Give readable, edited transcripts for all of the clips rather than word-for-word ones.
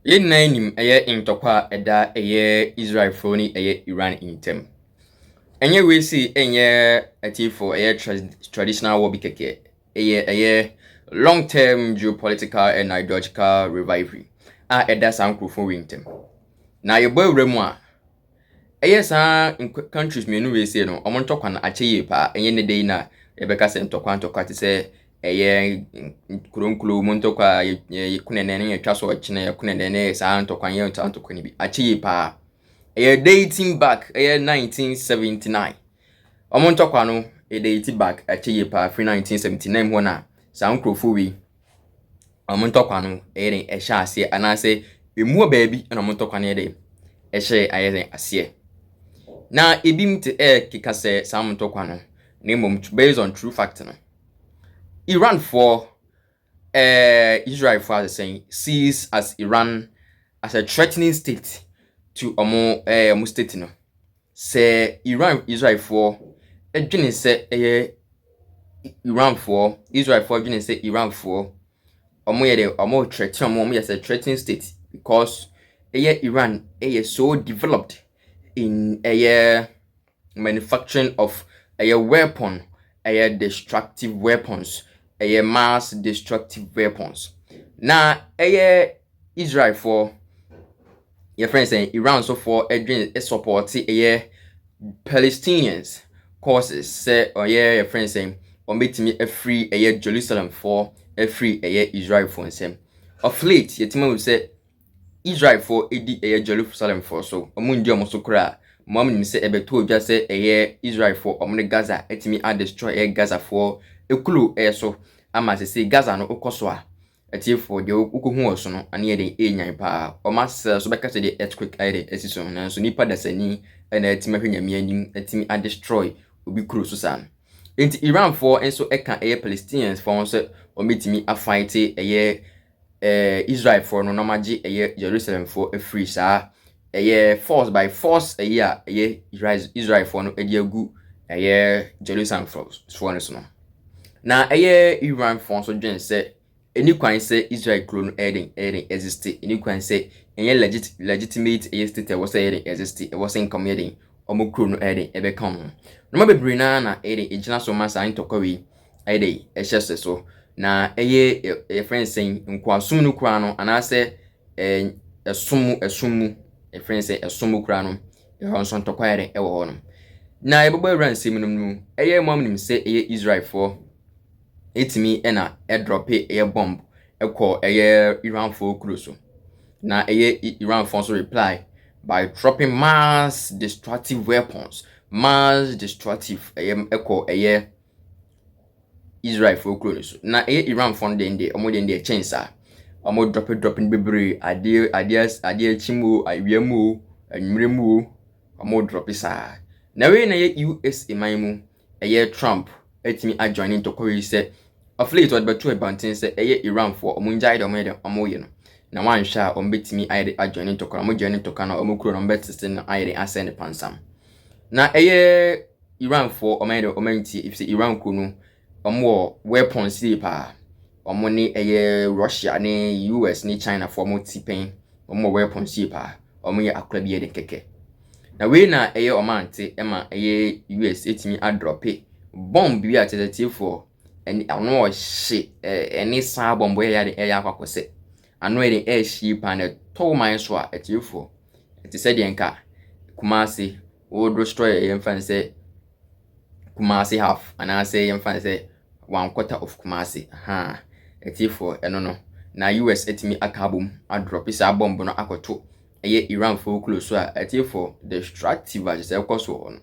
Yen nanim eye intokwa eda eye Israel phone eye Iran intem. Enye we see enye atifo eye traditional war bikeke. Eye long term geopolitical and ideological revival. Eda sankrofo wintem. Na ye boy remu a eye sa countries menu we see no omo ntokwa na ache pa enye ne dey na ebeka se ntokwa te se eye kuronkuro montokwa ye kunene ye twaso ochine ye kunene sa ntokwa ye ntokwa ni bi achi pa eye dating back eye 1979 omo ntokwa no e dating back achi pa free 1979 ho na sa nkrofo wi omo ntokwa no eye ehya ase anase emu baabi na omo ntokwa no eye ehye aye ase na ebim te kika se sa ntokwa no nemom based on true fact no Iran for Israel for as saying sees as Iran as a threatening state to omo state no. Say Israel for adwene say Iran for adwene say Iran for omo ye de omo threaten omo yes a threatening state because Iran so developed in manufacturing of weapon destructive weapons mass destructive weapons. Na Israel for your friends saying Iran so for support Palestinians causes say your friends saying betimi free Jerusalem for free Israel for nsem. Of late yetima will say Israel for edi Jerusalem for so omundi omoso kra mom nim say ebeto odwa say Israel for omne Gaza etimi destroy Gaza for ekulu so ama say Gaza no okoso a etiefo de okohu oso no ane de enyan pa o mas so beka say the earthquake ide esiso na so nipa dasani na etimi hwanyame anim etimi destroy obi kuro so san enti Iran for enso eka Palestinians for so ometimi afight Israel for no nomage Jerusalem for a free sa force by force Israel for no agu Jerusalem for no na Iran for so dwen say any kwan say Israel clone Eden exist any kwan say legitimate state was Eden exist it was in comedy omo clone Eden ebe come no mabebre na Eden ejina so man say ntokwa Eden ehye so na friend saying nkwasum no kura no anase esumu friend say esumu kura no honso ntokwa Eden ewo ho no na ebebo Iran sim no mu mom nim say Israel for etimi na drop bomb ekọ Iran for close na Iran for so reply by dropping mass destructive weapons ekọ Israel for close na Iran for den omo den chance omo dropping bebre ade chimo awiamu anwremu omo drop sa na we na US emanmu Trump etimi adjoining to koyi say of late what betu abantin say Iran for omunjai de omo ye no na wan hwa ombetimi ayde adjoining to kono omo joining to kana omo kuro no betisten na ayde asend pansam na Iran for omanti if say Iran kunu omo weapons pa omo ni Russia ni US ni China for omo tipen omo weapons pa omo ye akra bi de keke na we na omante ema US etimi adrope bomb bi atete for and ano she any sa bomb we ya de akwakose ano de she pan to man so a etiefo eti se de nka Kumasi wo destroy yemfan say Kumasi half and I say yemfan say 1/4 of Kumasi etiefo eno no na US etimi akabum adrop isa bomb no akoto Iran for close so etiefo destructive as say koso on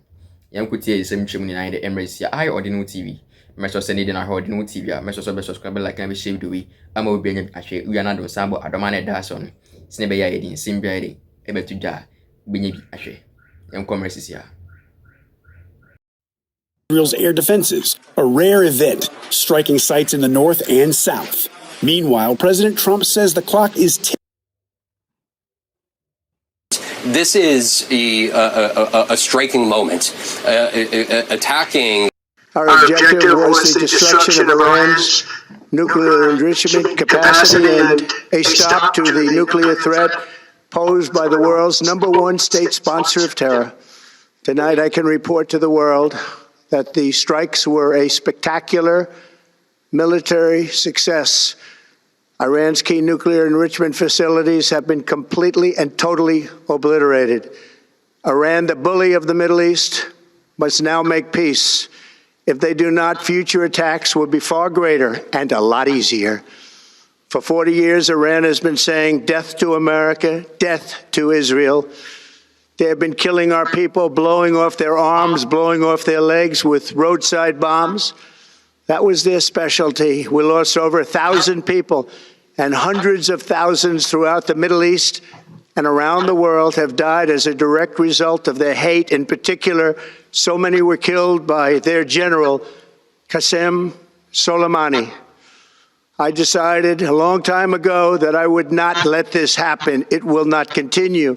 yankutie isem twem ni na de Emirates ya ordinary TV meso send na ordinary TV a meso so be subscribe like and be share the way ama obi anya ahwe wi na do sambo adoma na da so no sine be ya yedin simbia de ebetu da benye bi ahwe Emirates ya Israel's air defenses, a rare event, striking sites in the north and south. Meanwhile, President Trump says the clock is ticking. This is a striking moment. Attacking Our objective was the destruction of Iran's nuclear enrichment capacity and a stop to the nuclear threat posed by the world's #1 state sponsor of terror. Tonight, I can report to the world that the strikes were a spectacular military success. Iran's key nuclear enrichment facilities have been completely and totally obliterated. Iran, the bully of the Middle East, must now make peace. If they do not, future attacks will be far greater and a lot easier. For 40 years, Iran has been saying death to America, death to Israel. They have been killing our people, blowing off their arms, blowing off their legs with roadside bombs. That was their specialty. We lost over 1,000 people, and hundreds of thousands throughout the Middle East and around the world have died as a direct result of their hate. In particular, so many were killed by their general, Qasem Soleimani. I decided a long time ago that I would not let this happen. It will not continue.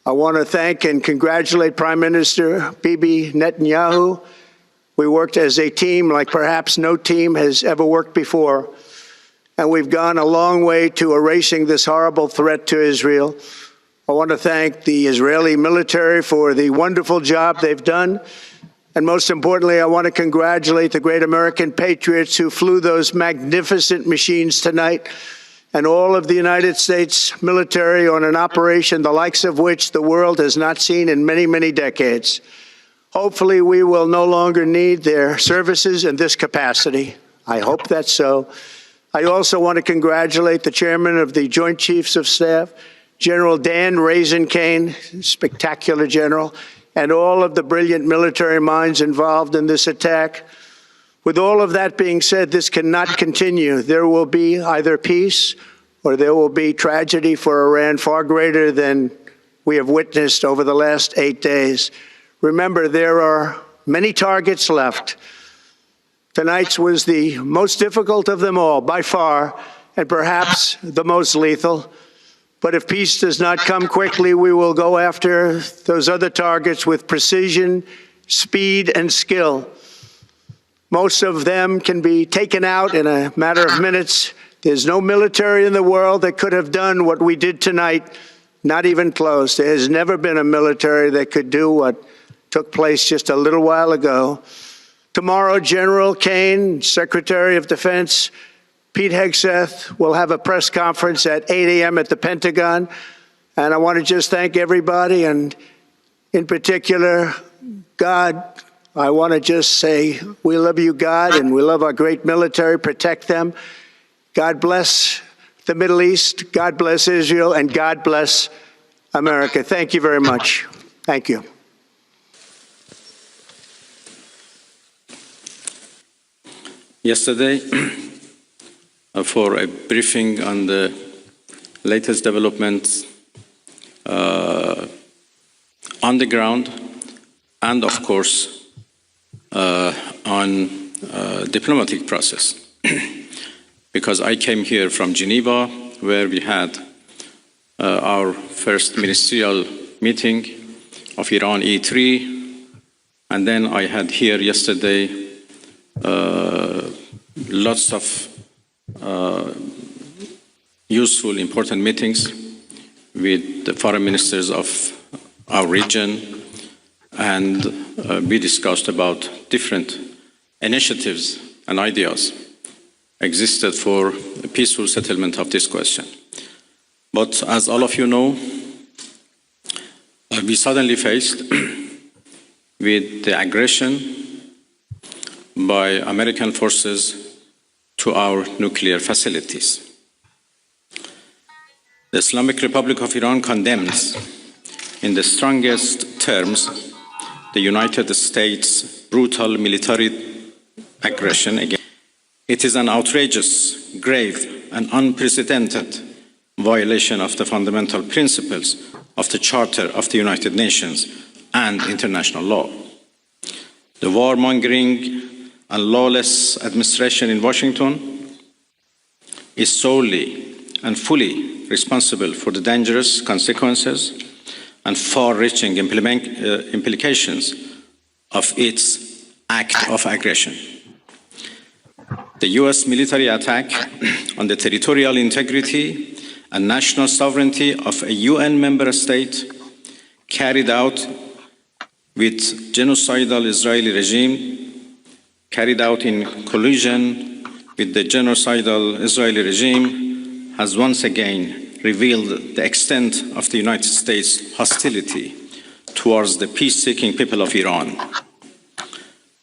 I want to thank and congratulate Prime Minister Bibi Netanyahu. We worked as a team like perhaps no team has ever worked before. And we've gone a long way to erasing this horrible threat to Israel. I want to thank the Israeli military for the wonderful job they've done. And most importantly, I want to congratulate the great American patriots who flew those magnificent machines tonight, and all of the United States military on an operation the likes of which the world has not seen in many, many decades. Hopefully, we will no longer need their services in this capacity. I hope that's so. I also want to congratulate the chairman of the Joint Chiefs of Staff, General Dan Raisin Kane, spectacular general, and all of the brilliant military minds involved in this attack. With all of that being said, this cannot continue. There will be either peace or there will be tragedy for Iran far greater than we have witnessed over the last 8 days. Remember, there are many targets left. Tonight's was the most difficult of them all, by far, and perhaps the most lethal. But if peace does not come quickly, we will go after those other targets with precision, speed, and skill. Most of them can be taken out in a matter of minutes. There's no military in the world that could have done what we did tonight, not even close. There has never been a military that could do what took place just a little while ago. Tomorrow, General Kane, Secretary of Defense, Pete Hegseth will have a press conference at 8 a.m. at the Pentagon. And I want to just thank everybody, and in particular, God. I want to just say we love you, God, and we love our great military. Protect them. God bless the Middle East. God bless Israel, and God bless America. Thank you very much. Thank you. Yesterday, for a briefing on the latest developments on the ground, and of course on diplomatic process. Because I came here from Geneva, where we had our first ministerial meeting of Iran E3, and then I had here yesterday lots of useful, important meetings with the foreign ministers of our region, and we discussed about different initiatives and ideas existed for a peaceful settlement of this question. But as all of you know, we suddenly faced with the aggression by American forces to our nuclear facilities. The Islamic Republic of Iran condemns in the strongest terms the United States' brutal military aggression against. It is an outrageous, grave, and unprecedented violation of the fundamental principles of the Charter of the United Nations and international law. The warmongering and lawless administration in Washington is solely and fully responsible for the dangerous consequences and far-reaching implications of its act of aggression. The US military attack on the territorial integrity and national sovereignty of a UN member state carried out with genocidal Israeli regime, carried out in collusion with the genocidal Israeli regime, has once again revealed the extent of the United States' hostility towards the peace-seeking people of Iran,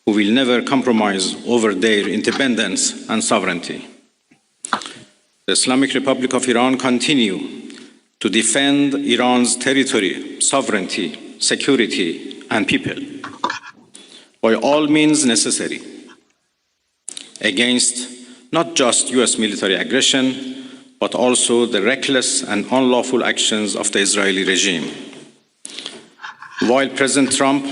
who will never compromise over their independence and sovereignty. The Islamic Republic of Iran continues to defend Iran's territory, sovereignty, security, and people by all means necessary against not just US military aggression, but also the reckless and unlawful actions of the Israeli regime. While President Trump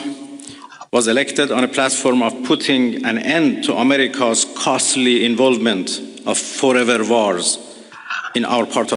was elected on a platform of putting an end to America's costly involvement of forever wars in our part of